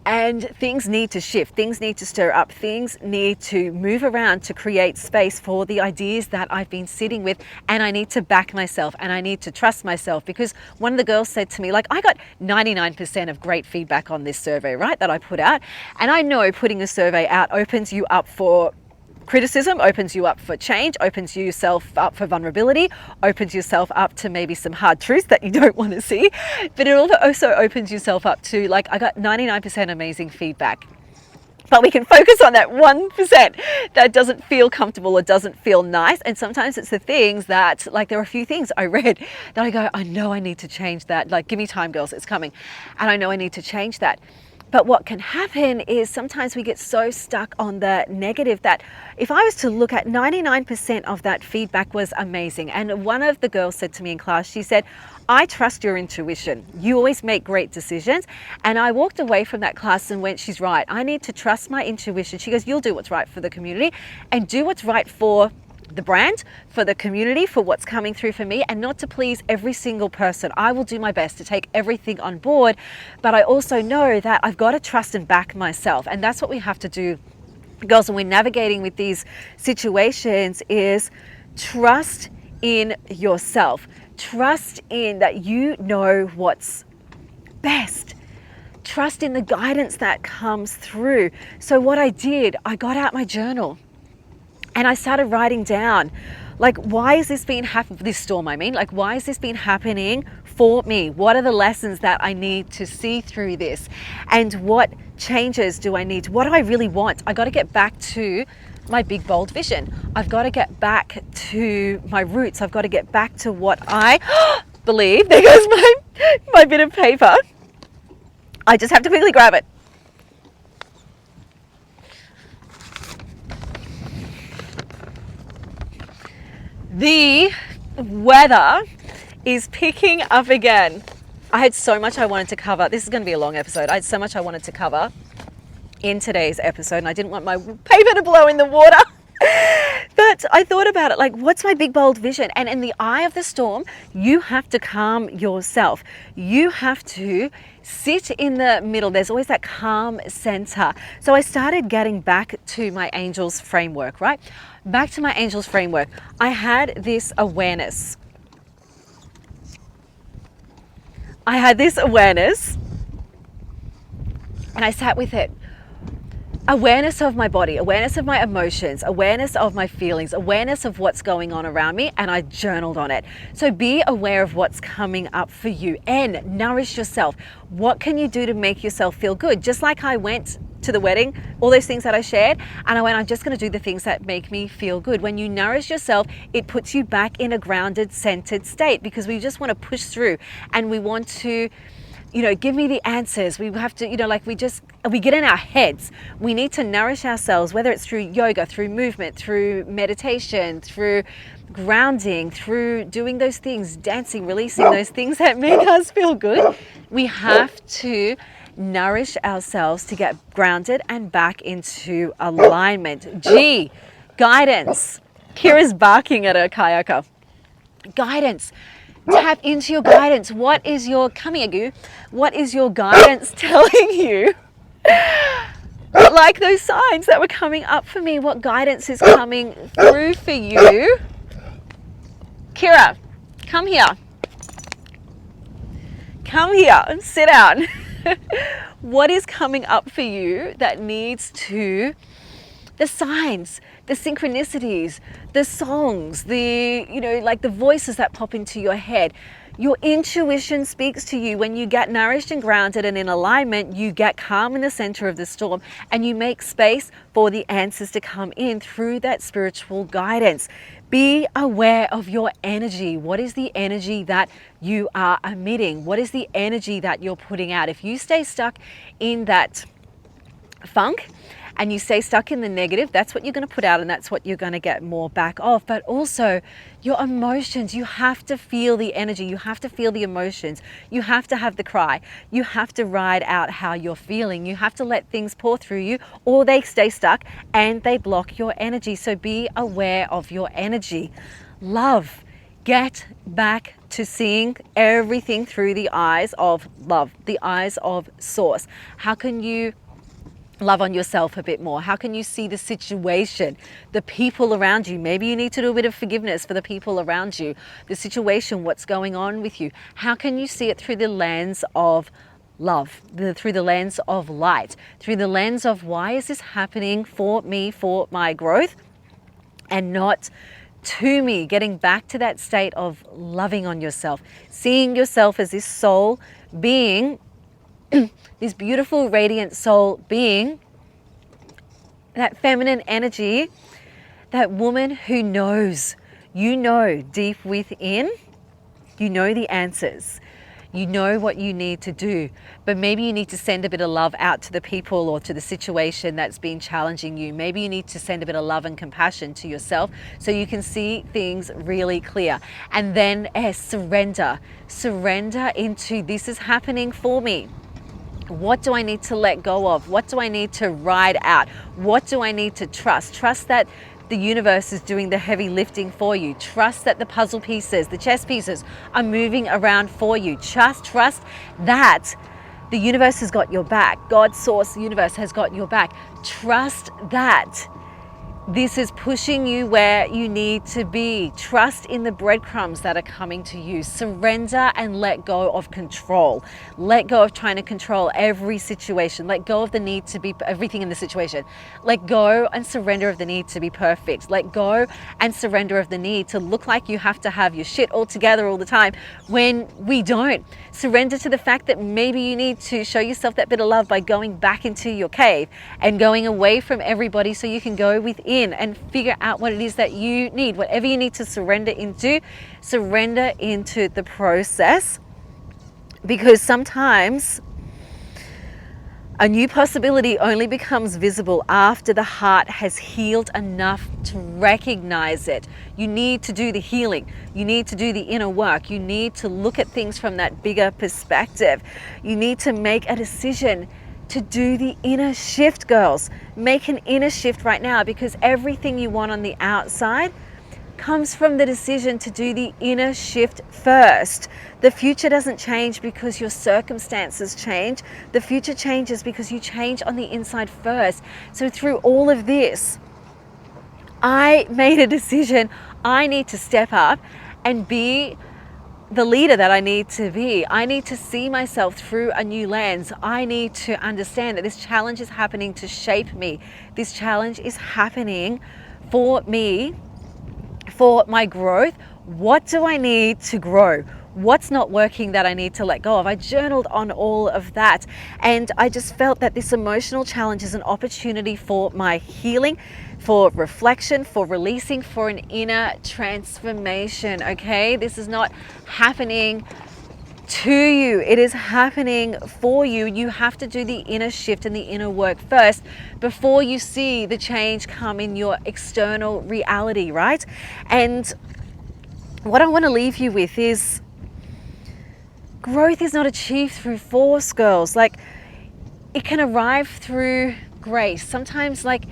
And things need to shift, things need to stir up, things need to move around to create space for the ideas that I've been sitting with. And I need to back myself, and I need to trust myself, because one of the girls said to me, like, I got 99% of great feedback on this survey, right, that I put out. And I know putting a survey out opens you up for criticism, opens you up for change, opens yourself up for vulnerability, opens yourself up to maybe some hard truths that you don't want to see. But it also opens yourself up to, like, I got 99% amazing feedback. But we can focus on that 1% that doesn't feel comfortable or doesn't feel nice. And sometimes it's the things that, like, there are a few things I read that I go, I know I need to change that. Like, give me time, girls, it's coming. And I know I need to change that. But what can happen is sometimes we get so stuck on the negative that if I was to look at 99% of that feedback was amazing. And one of the girls said to me in class, she said, I trust your intuition. You always make great decisions. And I walked away from that class and went, she's right. I need to trust my intuition. She goes, you'll do what's right for the community and do what's right for the brand, for the community, for what's coming through for me, and not to please every single person. I will do my best to take everything on board, but I also know that I've got to trust and back myself. And that's what we have to do, girls, when we're navigating with these situations, is trust in yourself. Trust in that you know what's best. Trust in the guidance that comes through. So what I did, I got out my journal. And I started writing down, like, why is this been happening, this storm I mean, like, why has this been happening for me? What are the lessons that I need to see through this? And what changes do I need? What do I really want? I got to get back to my big, bold vision. I've got to get back to my roots. I've got to get back to what I believe. There goes my bit of paper. I just have to quickly grab it. The weather is picking up again. I had so much I wanted to cover. This is going to be a long episode. I had so much I wanted to cover in today's episode, and I didn't want my paper to blow in the water. But I thought about it, like, what's my big, bold vision? And in the eye of the storm, you have to calm yourself. You have to sit in the middle. There's always that calm center. So I started getting back to my angels framework, right? Back to my angels framework. I had this awareness. And I sat with it. Awareness of my body, awareness of my emotions, awareness of my feelings, awareness of what's going on around me, and I journaled on it. So be aware of what's coming up for you and nourish yourself. What can you do to make yourself feel good? Just like I went to the wedding, all those things that I shared, and I went, I'm just going to do the things that make me feel good. When you nourish yourself, it puts you back in a grounded, centered state, because we just want to push through and we want to, give me the answers. We have to, we get in our heads. We need to nourish ourselves, whether it's through yoga, through movement, through meditation, through grounding, through doing those things, dancing, releasing those things that make us feel good. We have to nourish ourselves to get grounded and back into alignment. G, guidance. Kira's barking at her kayaka. Guidance. Tap into your guidance. What is your What is your guidance telling you? Like those signs that were coming up for me, what guidance is coming through for you? Kira, come here. Come here and sit down. What is coming up for you that needs to, the signs, the synchronicities, the songs, the voices that pop into your head. Your intuition speaks to you. When you get nourished and grounded and in alignment, you get calm in the center of the storm and you make space for the answers to come in through that spiritual guidance. Be aware of your energy. What is the energy that you are emitting? What is the energy that you're putting out? If you stay stuck in that funk and you stay stuck in the negative, that's what you're going to put out and that's what you're going to get more back of. But also your emotions, you have to feel the energy, you have to feel the emotions, you have to have the cry, you have to ride out how you're feeling, you have to let things pour through you or they stay stuck and they block your energy. So be aware of your energy. Love. Get back to seeing everything through the eyes of love, the eyes of source. How can you love on yourself a bit more? How can you see the situation, the people around you? Maybe you need to do a bit of forgiveness for the people around you, the situation, what's going on with you. How can you see it through the lens of love, through the lens of light, through the lens of why is this happening for me, for my growth, and not to me? Getting back to that state of loving on yourself, seeing yourself as this soul being, this beautiful, radiant soul being, that feminine energy, that woman who knows, deep within, you know the answers. You know what you need to do, but maybe you need to send a bit of love out to the people or to the situation that's been challenging you. Maybe you need to send a bit of love and compassion to yourself so you can see things really clear. And then surrender. Surrender into, this is happening for me. What do I need to let go of? What do I need to ride out? What do I need to trust? Trust that the universe is doing the heavy lifting for you. Trust that the puzzle pieces, the chess pieces are moving around for you. Just trust that the universe has got your back. God, source, universe has got your back. Trust that this is pushing you where you need to be. Trust in the breadcrumbs that are coming to you. Surrender and let go of control. Let go of trying to control every situation. Let go of the need to be everything in the situation. Let go and surrender of the need to be perfect. Let go and surrender of the need to look like you have to have your shit all together all the time when we don't. Surrender to the fact that maybe you need to show yourself that bit of love by going back into your cave and going away from everybody so you can go within and figure out what it is that you need. Whatever you need to surrender into the process, because sometimes a new possibility only becomes visible after the heart has healed enough to recognize it. You need to do the healing. You need to do the inner work. You need to look at things from that bigger perspective. You need to make a decision to do the inner shift, girls. Make an inner shift right now, because everything you want on the outside comes from the decision to do the inner shift first. The future doesn't change because your circumstances change. The future changes because you change on the inside first. So through all of this, I made a decision. I need to step up and be the leader that I need to be. I need to see myself through a new lens. I need to understand that this challenge is happening to shape me. This challenge is happening for me, for my growth. What do I need to grow? What's not working that I need to let go of? I journaled on all of that, and I just felt that this emotional challenge is an opportunity for my healing, for reflection, for releasing, for an inner transformation, okay? This is not happening to you. It is happening for you. You have to do the inner shift and the inner work first before you see the change come in your external reality, right? And what I want to leave you with is growth is not achieved through force, girls. Like, it can arrive through grace. Sometimes, like,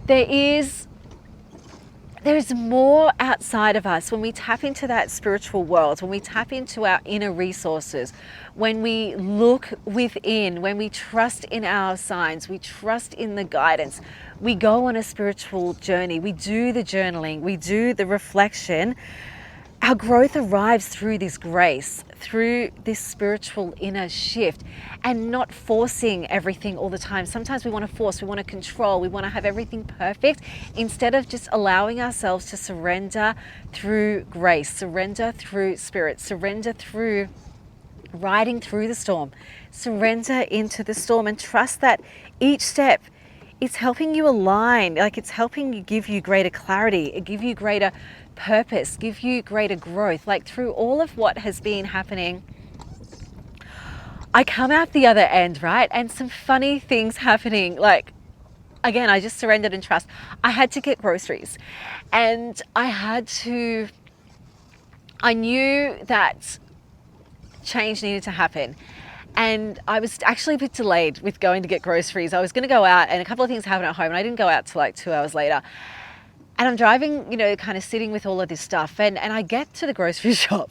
there is more outside of us when we tap into that spiritual world, when we tap into our inner resources, when we look within, when we trust in our signs, we trust in the guidance. We go on a spiritual journey, we do the journaling, we do the reflection. Our growth arrives through this grace, through this spiritual inner shift, and not forcing everything all the time. Sometimes we want to force, we want to control, we want to have everything perfect, instead of just allowing ourselves to surrender through grace, surrender through spirit, surrender through riding through the storm, surrender into the storm, and trust that each step, it's helping you align, like it's helping you, give you greater clarity, give you greater purpose, give you greater growth. Like, through all of what has been happening, I come out the other end, right? And some funny things happening. Like, again, I just surrendered and trust. I had to get groceries, and I knew that change needed to happen. And I was actually a bit delayed with going to get groceries. I was going to go out, and a couple of things happened at home, and I didn't go out till like 2 hours later. And I'm driving, kind of sitting with all of this stuff. And I get to the grocery shop,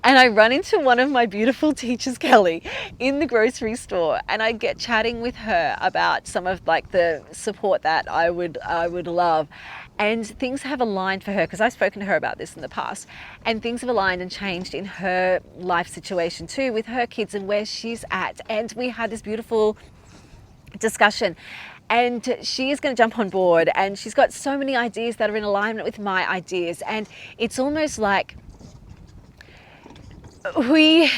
and I run into one of my beautiful teachers, Kelly, in the grocery store. And I get chatting with her about some of like the support that I would love. And things have aligned for her, because I've spoken to her about this in the past. And things have aligned and changed in her life situation too, with her kids and where she's at. And we had this beautiful discussion. And she is going to jump on board, and she's got so many ideas that are in alignment with my ideas. And it's almost like we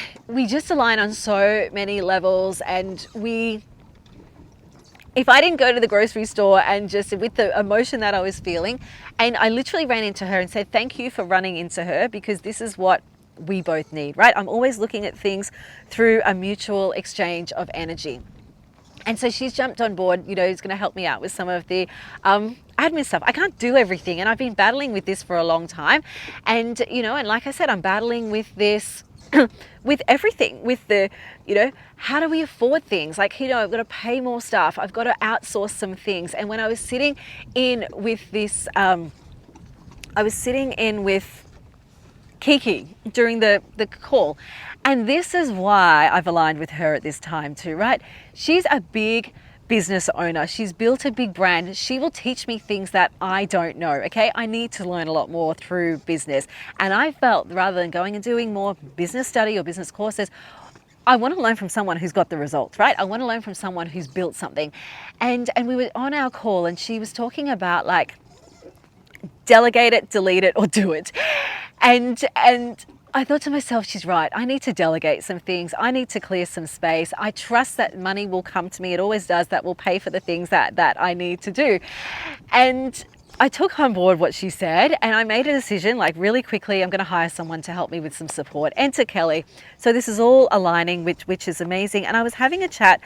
just align on so many levels. And if I didn't go to the grocery store and just with the emotion that I was feeling, and I literally ran into her and said, thank you for running into her, because this is what we both need, right? I'm always looking at things through a mutual exchange of energy. And so she's jumped on board, is going to help me out with some of the admin stuff. I can't do everything, and I've been battling with this for a long time. And, and like I said, I'm battling with this with everything, with the, how do we afford things? Like, I've got to pay more staff. I've got to outsource some things. And when I was sitting in with this, Kiki during the call. And this is why I've aligned with her at this time too, right? She's a big business owner. She's built a big brand. She will teach me things that I don't know, okay? I need to learn a lot more through business. And I felt rather than going and doing more business study or business courses, I want to learn from someone who's got the results, right? I want to learn from someone who's built something. And we were on our call and she was talking about like, delegate it, delete it, or do it. And I thought to myself, she's right. I need to delegate some things. I need to clear some space. I trust that money will come to me. It always does. That will pay for the things that I need to do. And I took on board what she said and I made a decision like really quickly. I'm going to hire someone to help me with some support. Enter Kelly. So this is all aligning, which is amazing. And I was having a chat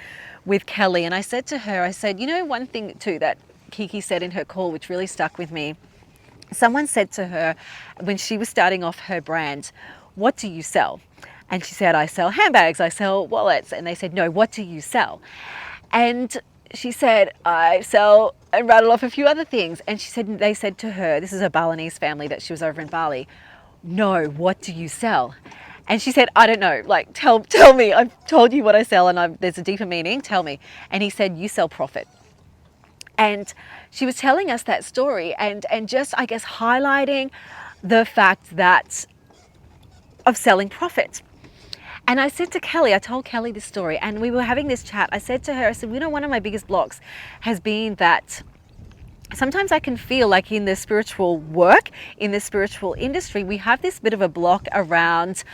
with Kelly and I said to her, I said, one thing too that Kiki said in her call, which really stuck with me. Someone said to her when she was starting off her brand, what do you sell? And she said, I sell handbags, I sell wallets. And they said, no, what do you sell? And she said, I sell, and rattled off a few other things. And they said to her, this is a Balinese family that she was over in Bali. No, what do you sell? And she said, I don't know, like, tell me, I've told you what I sell and there's a deeper meaning, tell me. And he said, you sell profit. And she was telling us that story and just, I guess, highlighting the fact that of selling profit. And I said to Kelly, I told Kelly this story and we were having this chat. I said to her, I said, one of my biggest blocks has been that sometimes I can feel like in the spiritual work, in the spiritual industry, we have this bit of a block around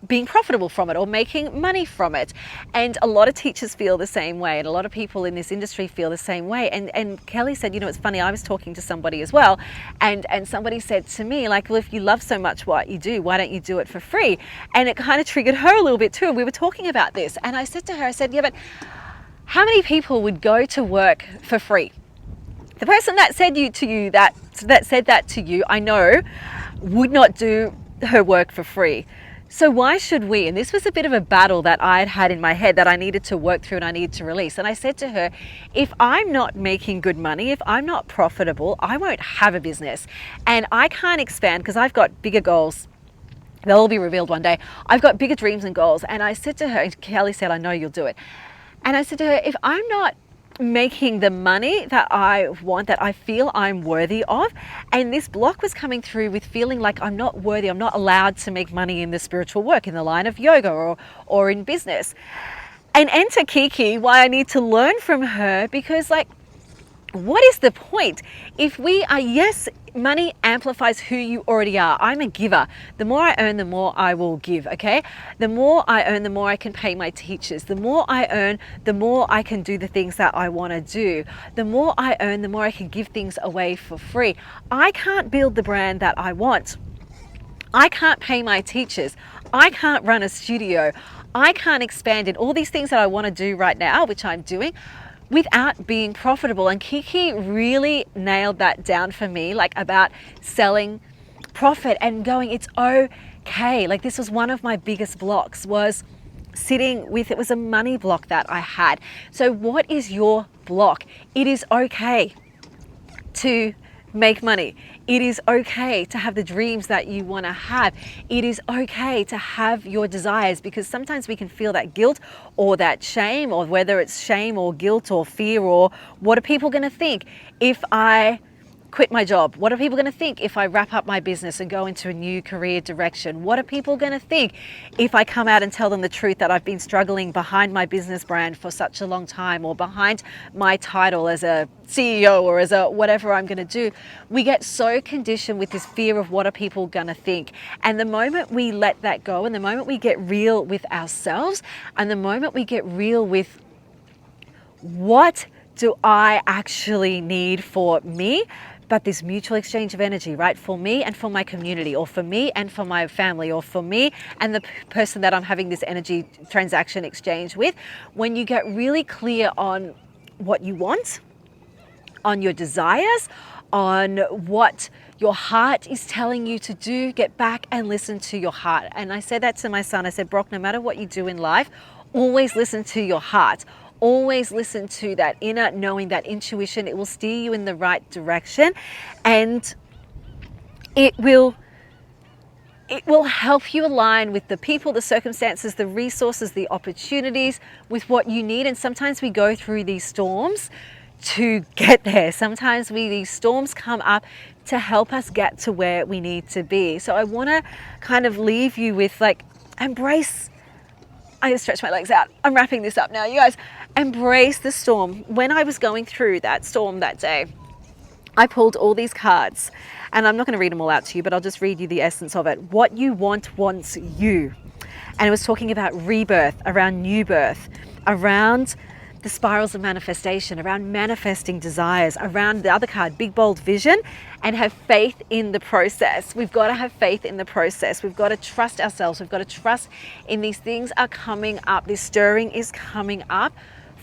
being profitable from it or making money from it. And a lot of teachers feel the same way and a lot of people in this industry feel the same way. And Kelly said, it's funny, I was talking to somebody as well and somebody said to me like, well, if you love so much what you do, why don't you do it for free? And it kind of triggered her a little bit too. And we were talking about this and I said to her, I said, yeah, but how many people would go to work for free? The person that said that said that to you, I know, would not do her work for free. So why should we? And this was a bit of a battle that I had in my head that I needed to work through and I needed to release. And I said to her, if I'm not making good money, if I'm not profitable, I won't have a business. And I can't expand because I've got bigger goals. They'll all be revealed one day. I've got bigger dreams and goals. And I said to her, and Kelly said, I know you'll do it. And I said to her, if I'm not making the money that I want, that I feel I'm worthy of. And this block was coming through with feeling like I'm not worthy, I'm not allowed to make money in the spiritual work, in the line of yoga or in business. And enter Kiki, why I need to learn from her, because like, what is the point? If we are, yes, money amplifies who you already are. I'm a giver. The more I earn, the more I will give, okay? The more I earn, the more I can pay my teachers. The more I earn, the more I can do the things that I want to do. The more I earn, the more I can give things away for free. I can't build the brand that I want. I can't pay my teachers. I can't run a studio. I can't expand in all these things that I want to do right now, which I'm doing, without being profitable. And Kiki really nailed that down for me, like about selling profit and going, it's okay. Like this was one of my biggest blocks, was sitting with, it was a money block that I had. So what is your block? It is okay to make money. It is okay to have the dreams that you want to have. It is okay to have your desires, because sometimes we can feel that guilt or that shame, or whether it's shame or guilt or fear, or what are people going to think if I quit my job? What are people going to think if I wrap up my business and go into a new career direction? What are people going to think if I come out and tell them the truth that I've been struggling behind my business brand for such a long time, or behind my title as a CEO or as a whatever I'm going to do? We get so conditioned with this fear of what are people going to think. And the moment we let that go, and the moment we get real with ourselves, and the moment we get real with what do I actually need for me, but this mutual exchange of energy, right? For me and for my community, or for me and for my family, or for me and the person that I'm having this energy transaction exchange with. When you get really clear on what you want, on your desires, on what your heart is telling you to do, get back and listen to your heart. And I said that to my son. I said, Brock, no matter what you do in life, always listen to your heart. Always listen to that inner knowing, that intuition. It will steer you in the right direction, and it will help you align with the people, the circumstances, the resources, the opportunities, with what you need. And sometimes we go through these storms to get there. Sometimes these storms come up to help us get to where we need to be. So I want to kind of leave you with, like, embrace. I just stretch my legs out. I'm wrapping this up now, you guys. Embrace the storm. When I was going through that storm that day, I pulled all these cards, and I'm not going to read them all out to you, but I'll just read you the essence of it. What you want wants you. And it was talking about rebirth, around new birth, around the spirals of manifestation, around manifesting desires, around the other card, big bold vision, and have faith in the process. We've got to have faith in the process. We've got to trust ourselves. We've got to trust in these things are coming up. This stirring is coming up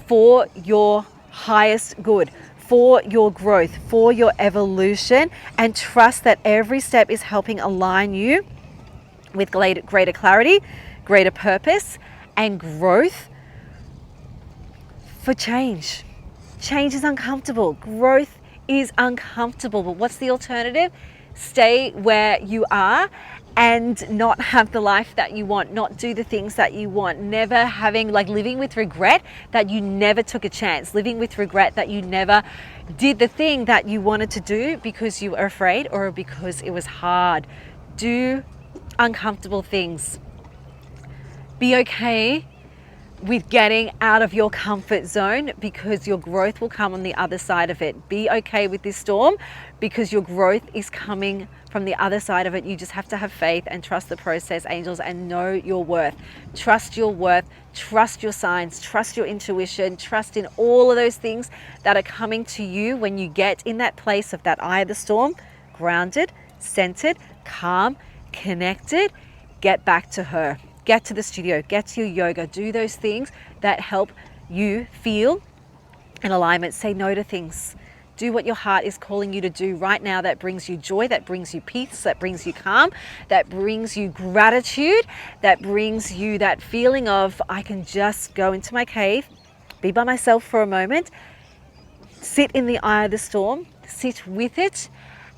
for your highest good, for your growth, for your evolution, and trust that every step is helping align you with greater clarity, greater purpose, and growth for change. Change is uncomfortable. Growth is uncomfortable. But what's the alternative? Stay where you are and not have the life that you want, not do the things that you want, never having, like, living with regret that you never took a chance, living with regret that you never did the thing that you wanted to do because you were afraid or because it was hard. Do uncomfortable things. Be okay with getting out of your comfort zone, because your growth will come on the other side of it. Be okay with this storm, because your growth is coming from the other side of it. You just have to have faith and trust the process, angels, and know your worth. Trust your worth, trust your signs, trust your intuition, trust in all of those things that are coming to you when you get in that place of that eye of the storm, grounded, centered, calm, connected. Get back to her. Get to the studio, get to your yoga, do those things that help you feel in alignment. Say no to things. Do what your heart is calling you to do right now that brings you joy, that brings you peace, that brings you calm, that brings you gratitude, that brings you that feeling of, I can just go into my cave, be by myself for a moment, sit in the eye of the storm, sit with it,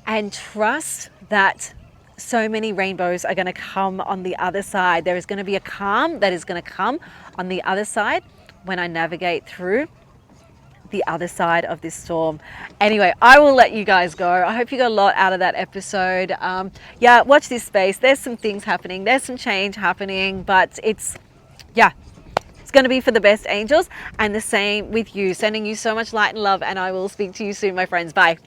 and trust that so many rainbows are going to come on the other side. There is going to be a calm that is going to come on the other side when I navigate through the other side of this storm. Anyway, I will let you guys go. I hope you got a lot out of that episode. Yeah, watch this space. There's some things happening. There's some change happening, but it's going to be for the best, angels. And the same with you. Sending you so much light and love, and I will speak to you soon, my friends. Bye.